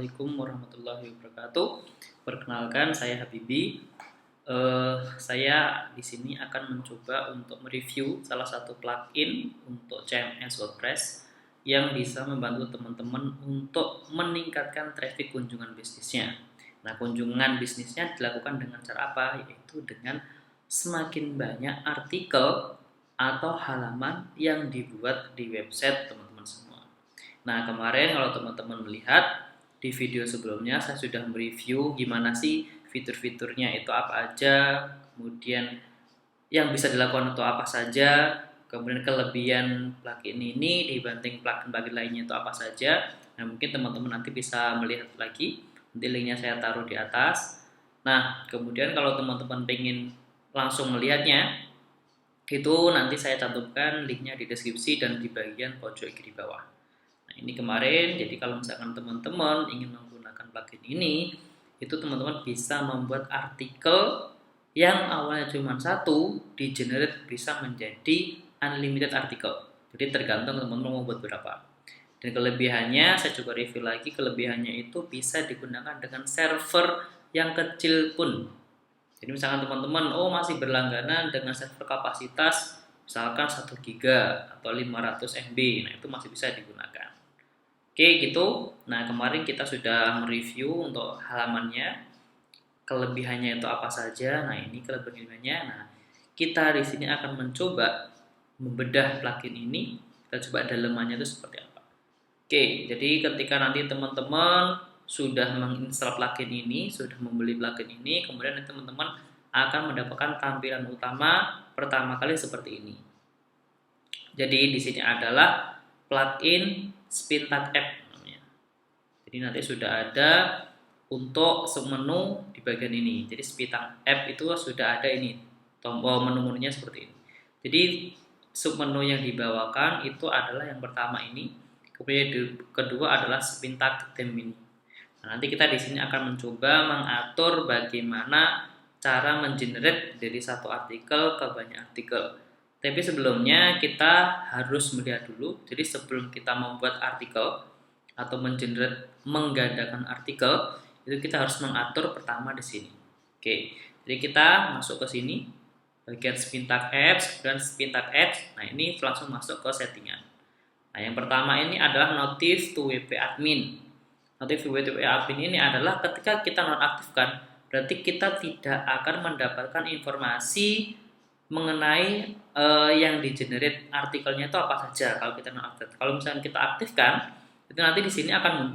Assalamualaikum warahmatullahi wabarakatuh. Perkenalkan, saya Habibi. Saya di sini akan mencoba untuk mereview salah satu plugin untuk CMS WordPress yang bisa membantu teman-teman untuk meningkatkan traffic kunjungan bisnisnya. Nah, kunjungan bisnisnya dilakukan dengan cara apa? Yaitu dengan semakin banyak artikel atau halaman yang dibuat di website teman-teman semua. Nah, kemarin kalau teman-teman melihat di video sebelumnya saya sudah mereview gimana sih fitur-fiturnya itu apa aja, kemudian yang bisa dilakukan itu apa saja, kemudian kelebihan plugin ini dibanding plugin-plugin lainnya itu apa saja. Nah, mungkin teman-teman nanti bisa melihat lagi, nanti linknya saya taruh di atas. Nah, kemudian kalau teman-teman pengen langsung melihatnya, itu nanti saya cantumkan linknya di deskripsi dan di bagian pojok kiri bawah. Nah, ini kemarin, jadi kalau misalkan teman-teman ingin menggunakan plugin ini, itu teman-teman bisa membuat artikel yang awalnya cuma satu, di generate bisa menjadi unlimited artikel. Jadi tergantung teman-teman mau buat berapa. Dan kelebihannya, saya coba review lagi, kelebihannya itu bisa digunakan dengan server yang kecil pun. Jadi misalkan teman-teman, masih berlangganan dengan server kapasitas misalkan 1 GB atau 500 MB, nah itu masih bisa digunakan. Oke gitu. Nah, kemarin kita sudah mereview untuk halamannya, kelebihannya itu apa saja. Nah, ini kelebihannya. Nah, kita di sini akan mencoba membedah plugin ini. Kita coba dalemannya itu seperti apa. Oke, jadi ketika nanti teman-teman sudah menginstal plugin ini, sudah membeli plugin ini, kemudian nanti teman-teman akan mendapatkan tampilan utama pertama kali seperti ini. Jadi di sini adalah plugin Spintag App namanya. Jadi nanti sudah ada untuk submenu di bagian ini. Jadi Spintag App itu sudah ada ini, tombol menu-menunya seperti ini. Jadi submenu yang dibawakan itu adalah yang pertama ini, kemudian kedua adalah Spintag Theme ini. Nah, nanti kita di sini akan mencoba mengatur bagaimana cara mengenerate dari satu artikel ke banyak artikel. Tapi sebelumnya kita harus melihat dulu. Jadi sebelum kita membuat artikel atau menggandakan artikel, itu kita harus mengatur pertama di sini. Oke, jadi kita masuk ke sini, bagian Spintag Apps dan Spintag Apps. Nah, ini langsung masuk ke settingan. Nah, yang pertama ini adalah notif to WP admin. Notif to WP admin ini adalah ketika kita nonaktifkan, berarti kita tidak akan mendapatkan informasi mengenai yang di-generate artikelnya itu apa saja kalau kita nonaktifkan. Kalau misalnya kita aktifkan, itu nanti di sini akan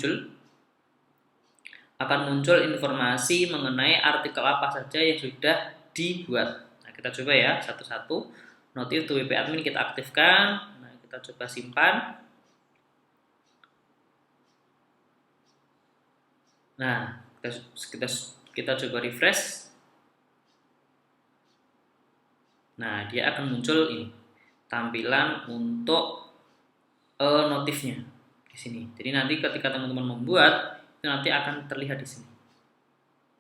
muncul informasi mengenai artikel apa saja yang sudah dibuat. Nah, kita coba ya satu-satu. Notif to WP admin kita aktifkan. Nah, kita coba simpan. Nah, kita coba refresh. Nah, dia akan muncul ini tampilan untuk notifnya di sini. Jadi nanti ketika teman-teman membuat, itu nanti akan terlihat di sini.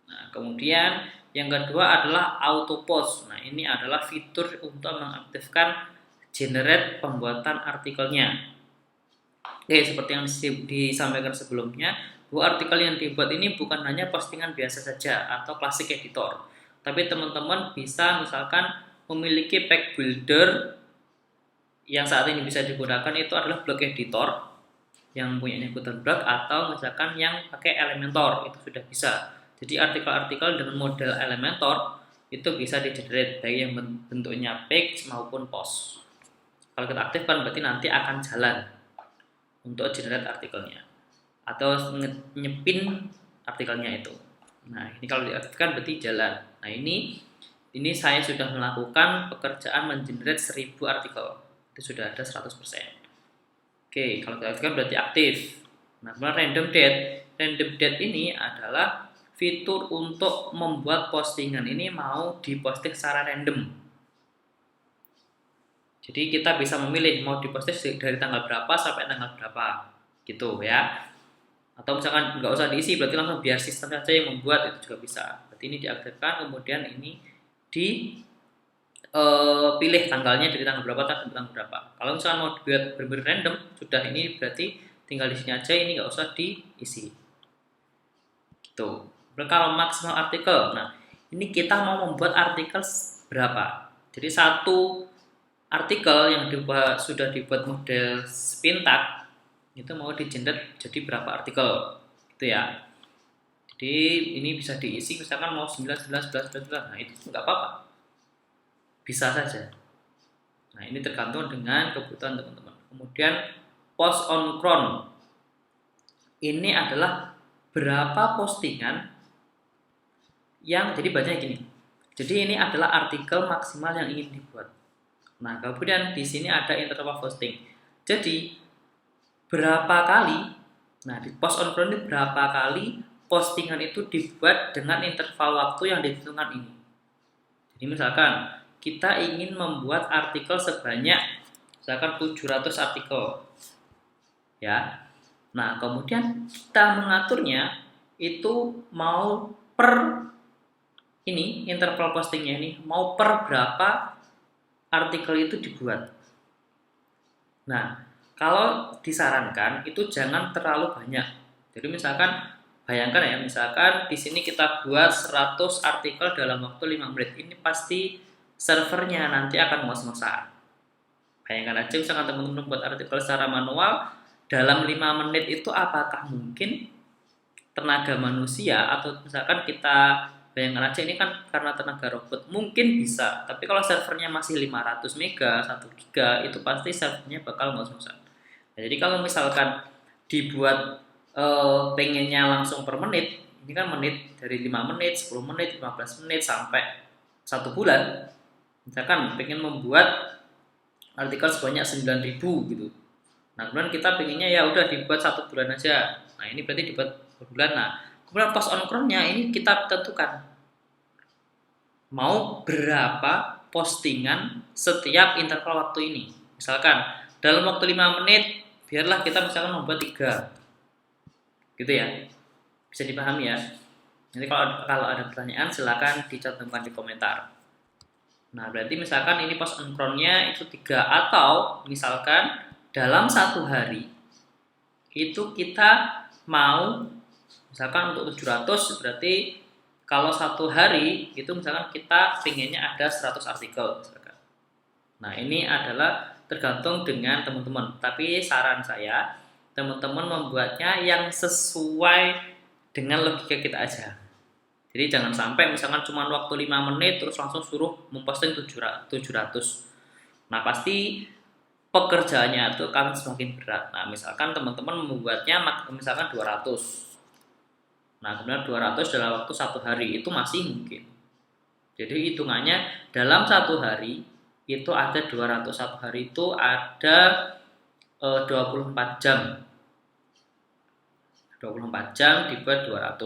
Nah, kemudian yang kedua adalah auto post. Nah, ini adalah fitur untuk mengaktifkan generate pembuatan artikelnya. Oke, seperti yang disampaikan sebelumnya, bahwa artikel yang dibuat ini bukan hanya postingan biasa saja atau classic editor, tapi teman-teman bisa misalkan memiliki pack builder yang saat ini bisa digunakan itu adalah blog editor yang punya Gutenberg atau misalkan yang pakai Elementor itu sudah bisa. Jadi artikel-artikel dengan model Elementor itu bisa di-generate baik yang bentuknya page maupun post. Kalau kita aktifkan berarti nanti akan jalan untuk generate artikelnya atau nyepin artikelnya itu. Nah, ini kalau diaktifkan berarti jalan. Nah, ini saya sudah melakukan pekerjaan mengenerate 1000 artikel. Itu sudah ada 100%. Oke, kalau kita aktifkan berarti aktif. Nah, kemudian random date. Random date ini adalah fitur untuk membuat postingan ini mau diposting secara random. Jadi kita bisa memilih mau diposting dari tanggal berapa sampai tanggal berapa, gitu ya. Atau misalkan nggak usah diisi, berarti langsung biar sistem saja yang membuat, itu juga bisa. Berarti ini diaktifkan, kemudian ini pilih tanggalnya dari tanggal berapa sampai tanggal berapa. Kalau misalkan mau dibuat benar-benar random, sudah ini berarti tinggal di sini aja, ini nggak usah diisi. Tuh. Kalau maksimal artikel, nah ini kita mau membuat artikel berapa? Jadi satu artikel yang sudah dibuat model spin tag itu mau di-generate jadi berapa artikel, gitu ya. Jadi ini bisa diisi misalkan mau 9, 11, 11, 11, nah itu nggak apa-apa, bisa saja. Nah ini tergantung dengan kebutuhan teman-teman. Kemudian post on cron, ini adalah berapa postingan yang jadi bacanya gini. Jadi ini adalah artikel maksimal yang ingin dibuat. Nah, kemudian di sini ada interval posting. Jadi berapa kali, nah di post on cron ini berapa kali postingan itu dibuat dengan interval waktu yang ditentukan ini. Jadi misalkan kita ingin membuat artikel sebanyak misalkan 700 artikel. Ya. Nah, kemudian kita mengaturnya itu mau per ini interval postingnya ini mau per berapa artikel itu dibuat. Nah, kalau disarankan itu jangan terlalu banyak. Jadi misalkan bayangkan ya, misalkan di sini kita buat 100 artikel dalam waktu 5 menit. Ini pasti servernya nanti akan ngos-ngosan. Bayangkan aja misalkan teman-teman buat artikel secara manual dalam 5 menit itu apakah mungkin tenaga manusia atau misalkan kita bayangkan aja ini kan karena tenaga robot mungkin bisa, tapi kalau servernya masih 500 mega 1 giga itu pasti servernya bakal ngos-ngosan. Nah, jadi kalau misalkan dibuat pengennya langsung per menit, ini kan menit dari 5 menit, 10 menit, 15 menit sampai 1 bulan. Misalkan pengen membuat artikel sebanyak 9.000 gitu. Nah, kemudian kita pengennya ya udah dibuat 1 bulan aja. Nah, ini berarti dibuat per bulan. Nah, kemudian post on cron-nya ini kita tentukan mau berapa postingan setiap interval waktu ini. Misalkan dalam waktu 5 menit biarlah kita misalkan membuat 3. Gitu ya. Bisa dipahami ya. Nanti kalau ada pertanyaan silakan dicantumkan di komentar. Nah, berarti misalkan ini post on cron-nya itu 3 atau misalkan dalam 1 hari itu kita mau misalkan untuk 700 berarti kalau 1 hari itu misalkan kita pengennya ada 100 artikel misalkan. Nah, ini adalah tergantung dengan teman-teman, tapi saran saya teman-teman membuatnya yang sesuai dengan logika kita aja. Jadi jangan sampai misalkan cuma waktu 5 menit terus langsung suruh memposting 700. Nah, pasti pekerjaannya itu akan semakin berat. Nah, misalkan teman-teman membuatnya misalkan 200. Nah, kemudian 200 dalam waktu 1 hari itu masih mungkin. Jadi hitungannya dalam 1 hari itu ada 200, 1 hari itu ada 24 jam. 24 jam dibuat 200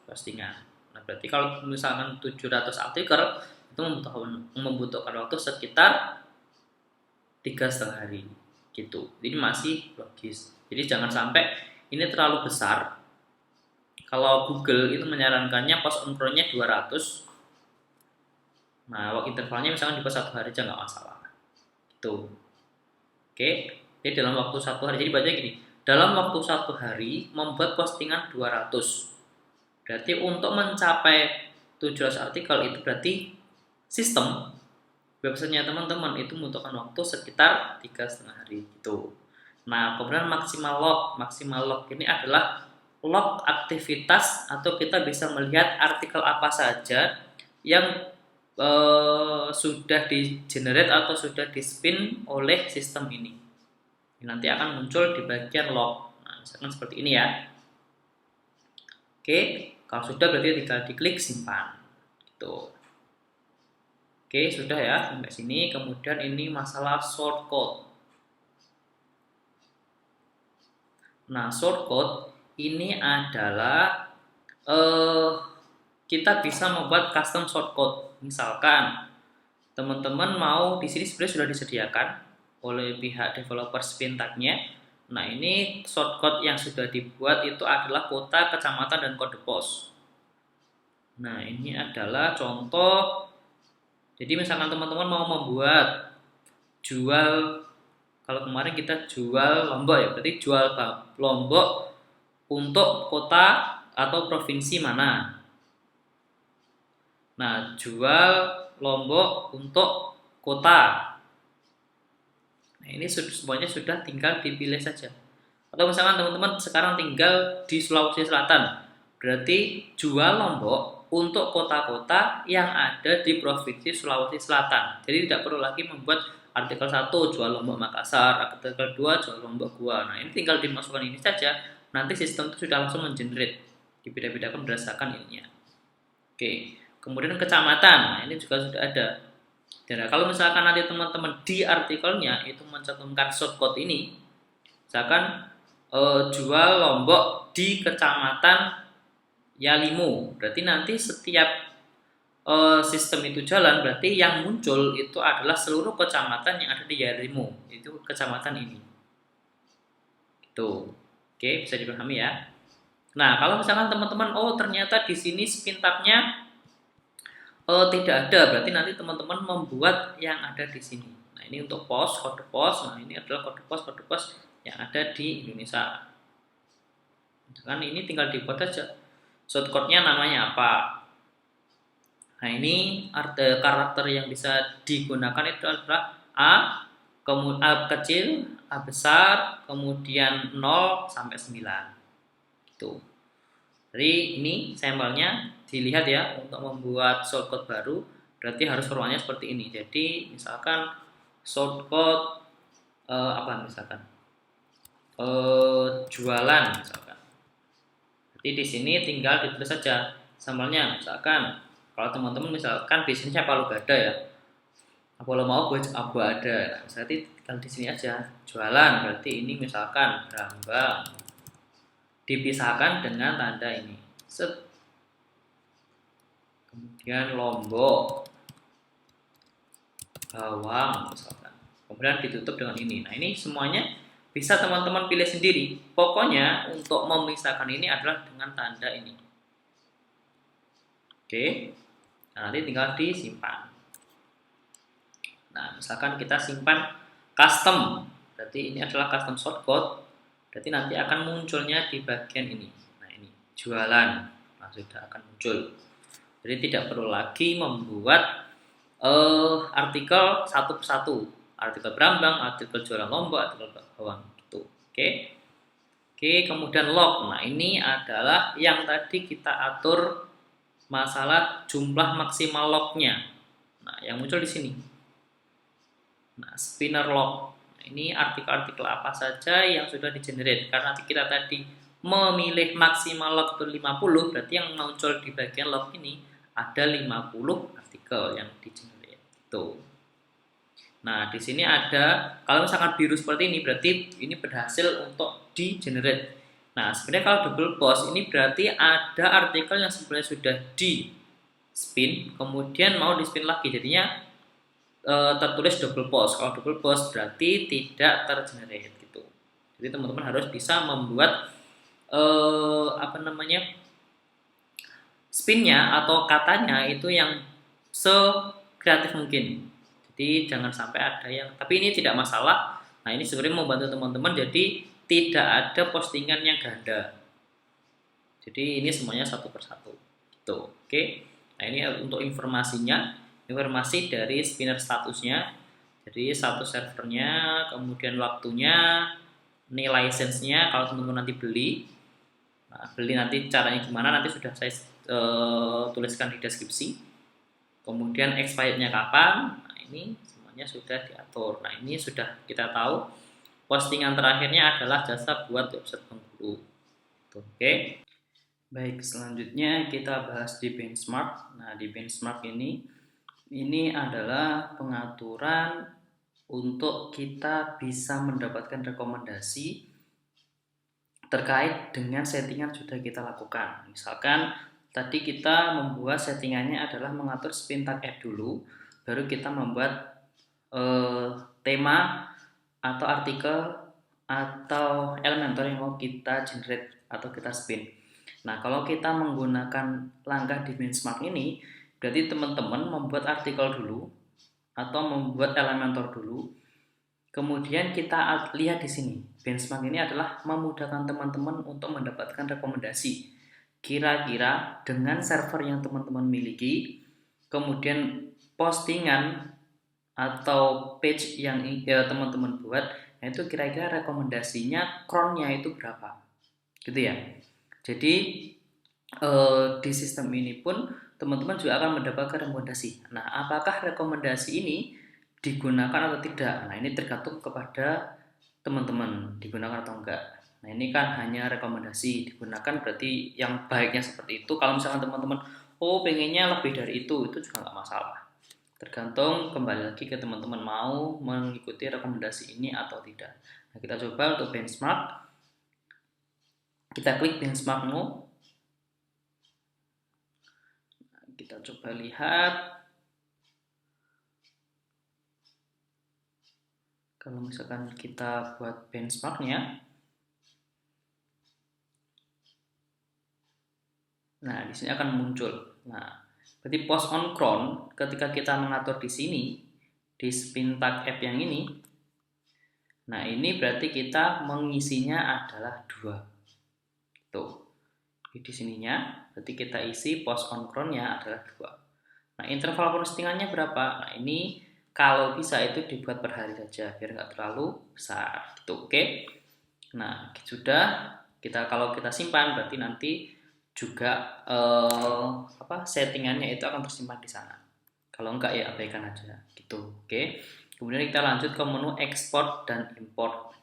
postingan. Nah, berarti kalau misalkan 700 artikel itu membutuhkan waktu sekitar 3,5 hari gitu. Jadi masih logis. Jadi jangan sampai ini terlalu besar. Kalau Google itu menyarankannya post on cron-nya 200. Nah, waktu intervalnya misalkan dibuat 1 hari aja nggak masalah. Gitu. Oke. Jadi dalam waktu 1 hari. Jadi bacanya gini. Dalam waktu 1 hari membuat postingan 200. Berarti untuk mencapai 700 artikel itu berarti sistem websitenya teman-teman itu membutuhkan waktu sekitar 3,5 hari gitu. Nah, kemudian maksimal log ini adalah log aktivitas atau kita bisa melihat artikel apa saja yang sudah di-generate atau sudah di-spin oleh sistem ini. Nanti akan muncul di bagian log. Nah, misalkan seperti ini ya. Oke, kalau sudah berarti tinggal diklik simpan. Gitu. Oke, sudah ya sampai sini. Kemudian ini masalah shortcode. Nah, shortcode ini adalah kita bisa membuat custom shortcode. Misalkan teman-teman mau di sini sebenarnya sudah disediakan oleh pihak developer spin tag-nya. Nah, ini shortcode yang sudah dibuat itu adalah kota, kecamatan, dan kode pos. Nah, ini adalah contoh. Jadi misalkan teman-teman mau membuat jual, kalau kemarin kita jual Lombok ya, berarti jual Lombok untuk kota atau provinsi mana. Nah, jual Lombok untuk kota. Nah, ini semuanya sudah tinggal dipilih saja. Atau misalkan teman-teman sekarang tinggal di Sulawesi Selatan, berarti jual Lombok untuk kota-kota yang ada di Provinsi Sulawesi Selatan. Jadi tidak perlu lagi membuat artikel 1 jual Lombok Makassar, artikel 2 jual Lombok Goa. Nah, ini tinggal dimasukkan ini saja, nanti sistem itu sudah langsung mengenerate, dibeda-bedakan berdasarkan ininya. Oke, kemudian kecamatan, nah ini juga sudah ada. Dan kalau misalkan nanti teman-teman di artikelnya itu mencantumkan shortcode ini, misalkan jual Lombok di kecamatan Yalimu, berarti nanti setiap sistem itu jalan, berarti yang muncul itu adalah seluruh kecamatan yang ada di Yalimu, itu kecamatan ini. Itu, oke, bisa dipahami ya. Nah, kalau misalkan teman-teman, ternyata di sini spin tab-nya tidak ada, berarti nanti teman-teman membuat yang ada di sini. Nah, ini untuk pos, kode pos. Nah, ini adalah kode pos yang ada di Indonesia. Kan ini tinggal dibuat saja. Shortcode-nya namanya apa? Nah, ini ada karakter yang bisa digunakan itu adalah A, kemudian A kecil, A besar, kemudian 0 sampai 9. Itu. Jadi ini sampelnya dilihat ya, untuk membuat shortcode baru berarti harus formatnya seperti ini. Jadi misalkan shortcode jualan misalkan. Jadi di sini tinggal ditulis saja sampelnya. Misalkan kalau teman-teman misalkan bisnisnya Palu Gada ya, kalau mau gue Abu ada, berarti tinggal di sini aja jualan. Berarti ini misalkan Brambang dipisahkan dengan tanda ini. Set. Kemudian Lombok, Bawang misalkan. Kemudian ditutup dengan ini. Nah, ini semuanya bisa teman-teman pilih sendiri. Pokoknya untuk memisahkan ini adalah dengan tanda ini. Oke. Nah, nanti tinggal disimpan. Nah, misalkan kita simpan custom. Berarti ini adalah custom shortcode. Berarti nanti akan munculnya di bagian ini. Nah, ini jualan. Nah, sudah akan muncul. Jadi tidak perlu lagi membuat artikel satu persatu. Artikel Brambang, artikel jualan Lombok, artikel Bawang gitu. Oke. Oke, kemudian log. Nah, ini adalah yang tadi kita atur masalah jumlah maksimal lognya. Nah, yang muncul di sini. Nah, spinner log. Nah, ini artikel-artikel apa saja yang sudah di-generate. Karena kita tadi memilih maksimal log itu 50, berarti yang muncul di bagian log ini ada 50 artikel yang di-generate. Tuh. Nah, di sini ada, kalau misalkan biru seperti ini, berarti ini berhasil untuk di-generate. Nah, sebenarnya kalau double post, ini berarti ada artikel yang sebenarnya sudah di-spin, kemudian mau di-spin lagi. Jadinya tertulis double post. Kalau double post berarti tidak tergenerate gitu. Jadi teman-teman harus bisa membuat spinnya atau katanya itu yang sekreatif mungkin. Jadi jangan sampai ada yang, tapi ini tidak masalah. Nah, ini sebenarnya membantu teman-teman jadi tidak ada postingan yang ganda. Jadi ini semuanya satu persatu. Gitu. Oke. Nah, ini untuk informasinya, informasi dari spinner statusnya. Jadi status servernya, kemudian waktunya, ini license-nya kalau teman-teman nanti beli. Nah, beli nanti caranya gimana nanti sudah saya tuliskan di deskripsi. Kemudian expirednya kapan? Nah, ini semuanya sudah diatur. Nah, ini sudah kita tahu. Postingan terakhirnya adalah jasa buat website pengguru. Oke. Baik, selanjutnya kita bahas di benchmark. Nah, di benchmark ini adalah pengaturan untuk kita bisa mendapatkan rekomendasi terkait dengan settingan sudah kita lakukan. Misalkan tadi kita membuat settingannya adalah mengatur spin tag add dulu, baru kita membuat tema atau artikel atau Elementor yang mau kita generate atau kita spin. Nah, kalau kita menggunakan langkah di benchmark ini, berarti teman-teman membuat artikel dulu atau membuat Elementor dulu. Kemudian kita lihat di sini. Benchmark ini adalah memudahkan teman-teman untuk mendapatkan rekomendasi. kira-kira dengan server yang teman-teman miliki, kemudian postingan atau page yang teman-teman buat, nah itu kira-kira rekomendasinya cron-nya itu berapa, gitu ya. Jadi di sistem ini pun teman-teman juga akan mendapatkan rekomendasi. Nah, apakah rekomendasi ini digunakan atau tidak? Nah, ini tergantung kepada teman-teman digunakan atau enggak. Nah, ini kan hanya rekomendasi, digunakan berarti yang baiknya seperti itu. Kalau misalkan teman-teman pengennya lebih dari itu juga nggak masalah. Tergantung kembali lagi ke teman-teman mau mengikuti rekomendasi ini atau tidak. Nah, kita coba untuk benchmark. Kita klik benchmark mode. Kita coba lihat. Kalau misalkan kita buat benchmarknya, nah di sini akan muncul. Nah, berarti post on cron ketika kita mengatur di sini di spin tag app yang ini. Nah, ini berarti kita mengisinya adalah 2. Tuh. Di sininya berarti kita isi post on cron-nya adalah 2. Nah, interval postingannya berapa? Nah, ini kalau bisa itu dibuat per hari saja biar nggak terlalu besar gitu, oke? Nah, sudah kalau kita simpan berarti nanti juga settingannya itu akan tersimpan di sana. Kalau enggak ya abaikan aja gitu, oke? Kemudian kita lanjut ke menu ekspor dan import.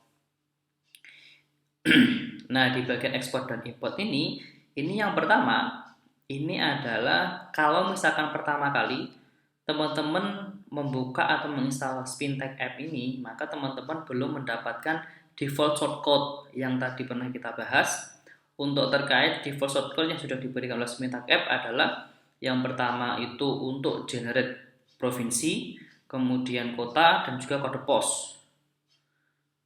Nah, di bagian ekspor dan import ini yang pertama ini adalah kalau misalkan pertama kali teman-teman membuka atau menginstal Spintag app ini, maka teman-teman belum mendapatkan default shortcode yang tadi pernah kita bahas. Untuk terkait default shortcode yang sudah diberikan oleh Spintag app adalah yang pertama itu untuk generate provinsi, kemudian kota, dan juga kode pos.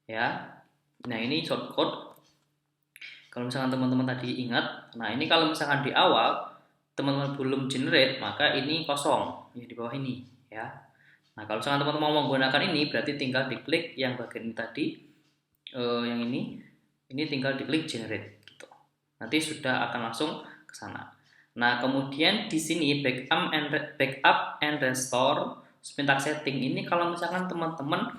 Ya, nah ini shortcode. Kalau misalkan teman-teman tadi ingat, nah ini kalau misalkan di awal teman-teman belum generate, maka ini kosong ya di bawah ini ya. Nah, kalau misalkan teman-teman mau menggunakan ini berarti tinggal diklik yang bagian ini tadi, yang ini tinggal diklik generate gitu. Nanti sudah akan langsung ke sana. Nah, kemudian di sini backup and restore Spintag setting ini kalau misalkan teman-teman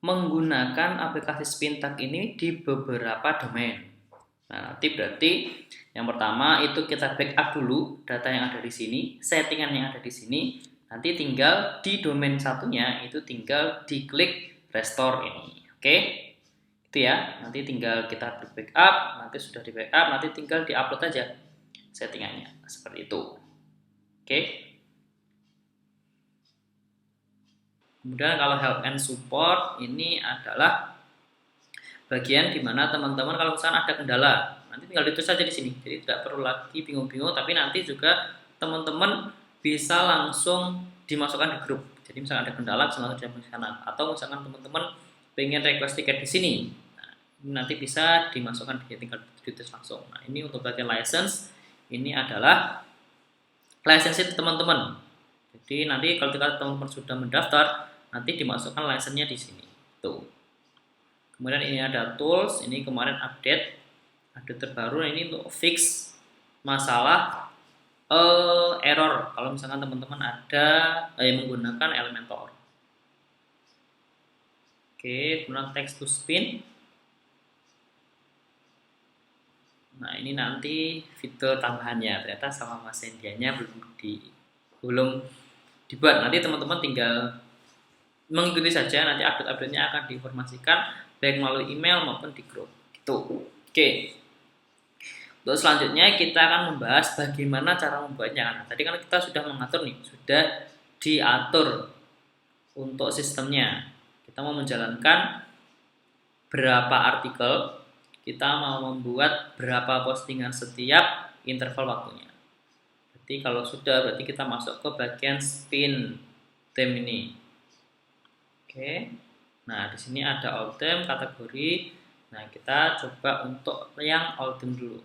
menggunakan aplikasi Spintag ini di beberapa domain. Nah, nanti berarti yang pertama itu kita backup dulu data yang ada di sini, settingan yang ada di sini. Nanti tinggal di domain satunya itu tinggal diklik restore ini. Oke? Itu ya. Nanti tinggal kita backup, nanti sudah di backup, nanti tinggal di-upload aja settingannya. Seperti itu. Oke? Kemudian kalau help and support ini adalah bagian dimana teman-teman kalau misalkan ada kendala nanti tinggal ditulis saja di sini, jadi tidak perlu lagi bingung-bingung, tapi nanti juga teman-teman bisa langsung dimasukkan di grup. Jadi misalkan ada kendala bisa langsung dimasukkan, atau misalkan teman-teman pengen request tiket di sini, nah, nanti bisa dimasukkan, tinggal ditulis langsung. Nah, ini untuk bagian license, ini adalah license itu teman-teman. Jadi nanti kalau teman-teman sudah mendaftar, nanti dimasukkan license-nya di sini. Tuh. Kemudian ini ada tools, ini kemarin update terbaru. Ini untuk fix masalah error kalau misalkan teman-teman ada yang menggunakan Elementor. Oke, kemudian text to spin. Nah, ini nanti fitur tambahannya ternyata sama Mas Endianya belum dibuat. Nanti teman-teman tinggal mengikuti saja, nanti update-update-nya akan diinformasikan baik melalui email maupun di grup. Gitu. Oke. Untuk selanjutnya kita akan membahas bagaimana cara membuatnya. Nah, tadi kan kita sudah mengatur nih, sudah diatur untuk sistemnya. Kita mau menjalankan berapa artikel, kita mau membuat berapa postingan setiap interval waktunya. Berarti kalau sudah, berarti kita masuk ke bagian spin theme ini. Oke. Nah, di sini ada all theme kategori. Nah, kita coba untuk yang all theme dulu.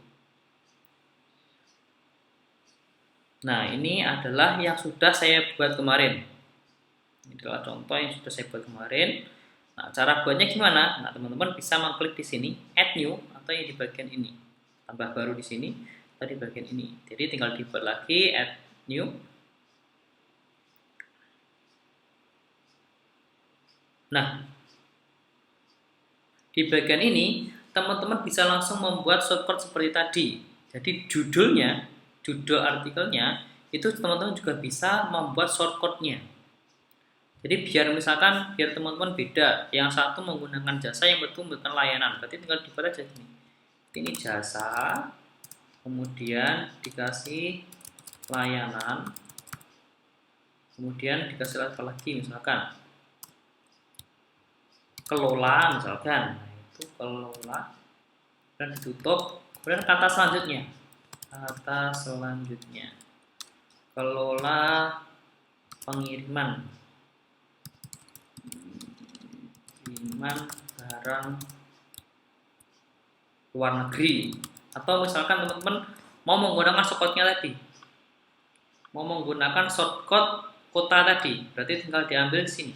Nah, ini adalah yang sudah saya buat kemarin. Ini adalah contoh yang sudah saya buat kemarin. Nah, cara buatnya gimana? Nah, teman-teman bisa mengklik di sini, add new, atau yang di bagian ini. Tambah baru di sini. atau di bagian ini. Jadi tinggal dibuat lagi add new. Nah, di bagian ini teman-teman bisa langsung membuat shortcut seperti tadi. Jadi judul artikelnya itu teman-teman juga bisa membuat shortcutnya. Jadi biar teman-teman beda. Yang satu menggunakan jasa, yang betul menggunakan layanan. Berarti tinggal dibuat aja gini. Ini jasa, kemudian dikasih layanan, kemudian dikasih apa lagi, misalkan kelola, misalkan. Nah, itu kelola, dan ditutup. Kemudian kata selanjutnya, kelola pengiriman barang luar negeri. Atau misalkan teman-teman mau menggunakan shortcut kota tadi, berarti tinggal diambil di sini,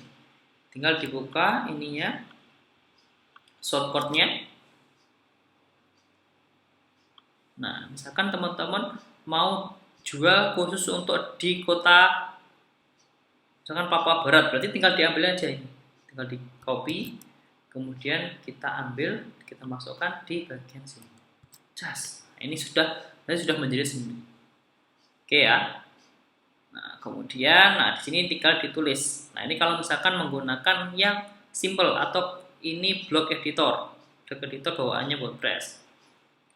tinggal dibuka ininya, shortcutnya. Nah, misalkan teman-teman mau jual khusus untuk di kota misalkan Papua Barat, berarti tinggal diambil aja ini, tinggal di copy, kemudian kita ambil, kita masukkan di bagian sini. Cas. Nah, ini sudah menjadi sini. Oke ya. Nah, kemudian di sini tinggal ditulis. Nah, ini kalau misalkan menggunakan yang simple atau ini blog editor bawaannya WordPress.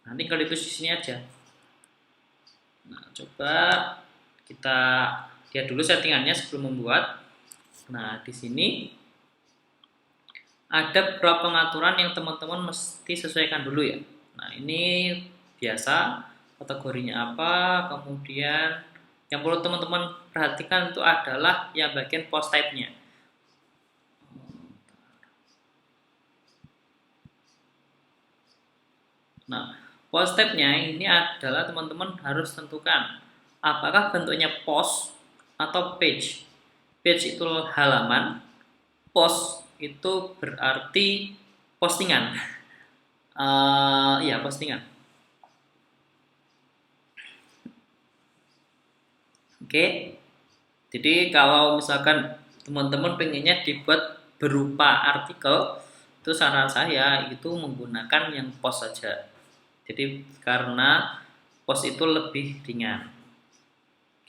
Nanti tinggal ditulis di sini aja. Nah, coba kita lihat dulu settingannya sebelum membuat. Nah, di sini ada beberapa pengaturan yang teman-teman mesti sesuaikan dulu ya. Nah, ini biasa, kategorinya apa, kemudian yang perlu teman-teman perhatikan itu adalah yang bagian post type-nya. Nah, post type-nya ini adalah teman-teman harus tentukan apakah bentuknya post atau page. Page itu halaman, post itu berarti postingan. Postingan. Oke. Jadi kalau misalkan teman-teman pengennya dibuat berupa artikel, itu saran saya itu menggunakan yang post saja. Jadi karena post itu lebih ringan.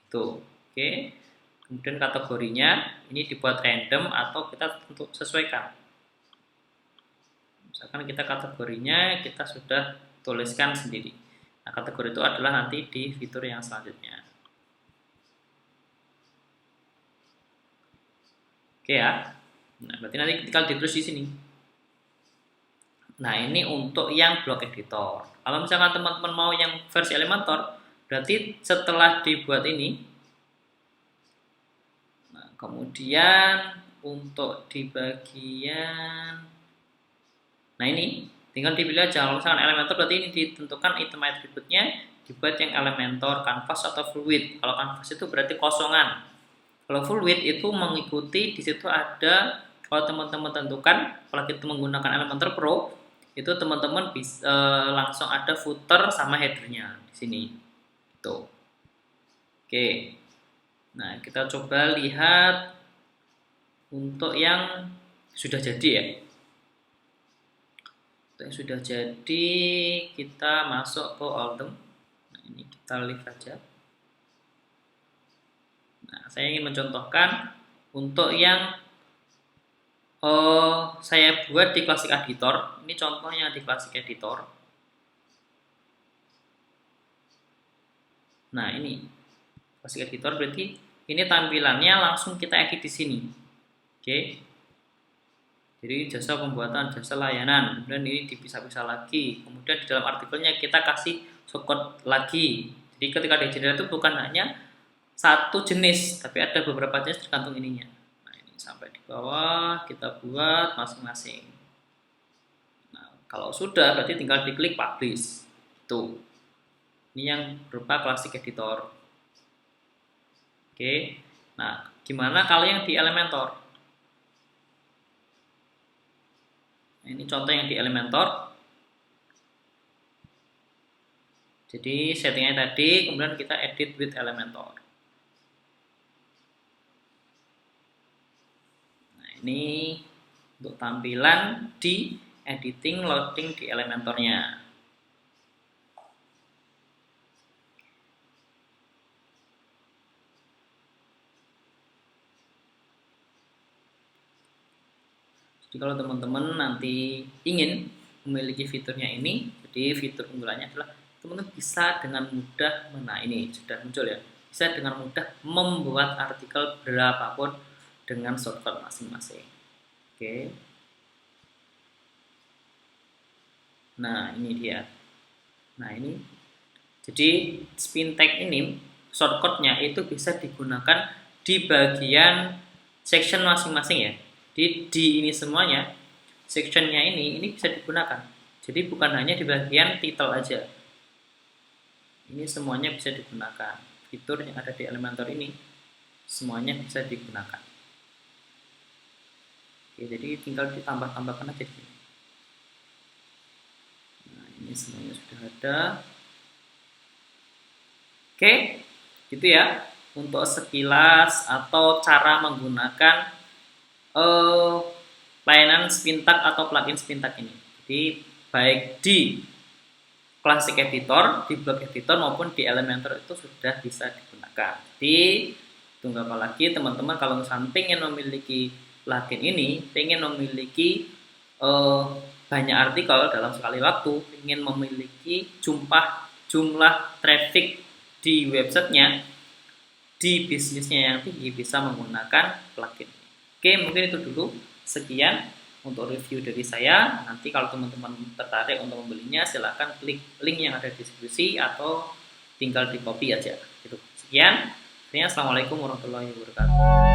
Gitu. Oke. Kemudian kategorinya ini dibuat random atau kita untuk sesuaikan. Misalkan kita kategorinya kita sudah tuliskan sendiri. Nah, kategori itu adalah nanti di fitur yang selanjutnya. Oke ya. Nah, berarti nanti tinggal ditulis di sini. Nah, ini untuk yang blog editor. Kalau misalkan teman-teman mau yang versi Elementor, berarti setelah dibuat ini, nah, kemudian untuk di bagian, nah ini tinggal dipilih aja. Kalau misalkan Elementor berarti ini ditentukan item attribute-nya dibuat yang Elementor, Canvas atau full width. Kalau Canvas itu berarti kosongan. Kalau full width itu mengikuti di situ ada, kalau teman-teman tentukan kalau kita menggunakan Elementor Pro itu teman-teman bisa langsung ada footer sama headernya di sini. Tuh. Oke. Nah, kita coba lihat untuk yang sudah jadi ya. Untuk yang sudah jadi kita masuk ke Autumn. Nah, ini kita leave aja. Nah, saya ingin mencontohkan untuk yang saya buat di Classic Editor. Ini contohnya di Classic Editor. Nah, ini Classic Editor berarti ini tampilannya langsung kita edit di sini. Oke. Jadi jasa pembuatan, jasa layanan. Kemudian ini dipisah-pisah lagi. Kemudian di dalam artikelnya kita kasih shortcut lagi. Jadi ketika di generate itu bukan hanya satu jenis, tapi ada beberapa jenis tergantung ininya. Nah, ini sampai di bawah kita buat masing-masing. Nah, kalau sudah berarti tinggal diklik publish. Tuh. Ini yang berupa Classic Editor. Oke. Nah, gimana kalau yang di Elementor? Nah, ini contoh yang di Elementor. Jadi settingnya tadi, kemudian kita edit with Elementor. Nah, ini untuk tampilan di editing loading di Elementornya. Jadi kalau teman-teman nanti ingin memiliki fiturnya ini, jadi fitur unggulannya adalah teman-teman bisa dengan mudah, nah ini sudah muncul ya, bisa dengan mudah membuat artikel berapapun dengan shortcut masing-masing. Oke. Nah ini dia. Nah ini, jadi spin tag ini shortcutnya itu bisa digunakan di bagian section masing-masing ya. Di ini semuanya, sectionnya ini bisa digunakan. Jadi bukan hanya di bagian title aja. Ini semuanya bisa digunakan. Fitur yang ada di Elementor ini semuanya bisa digunakan. Oke, jadi tinggal ditambah-tambahkan aja. Nah, ini semuanya sudah ada. Oke, gitu ya. Untuk sekilas atau cara menggunakan layanan Spintax atau plugin Spintax ini. Jadi baik di Classic Editor, di Block Editor maupun di Elementor itu sudah bisa digunakan. Jadi tunggu apa lagi teman-teman, kalau misalnya pengen memiliki plugin ini, pengen memiliki banyak artikel dalam sekali waktu, ingin memiliki jumlah traffic di websitenya, di bisnisnya yang tinggi, bisa menggunakan plugin. Oke, mungkin itu dulu. Sekian untuk review dari saya. Nanti kalau teman-teman tertarik untuk membelinya, silahkan klik link yang ada di deskripsi atau tinggal di copy aja. Gitu. Sekian. Assalamualaikum warahmatullahi wabarakatuh.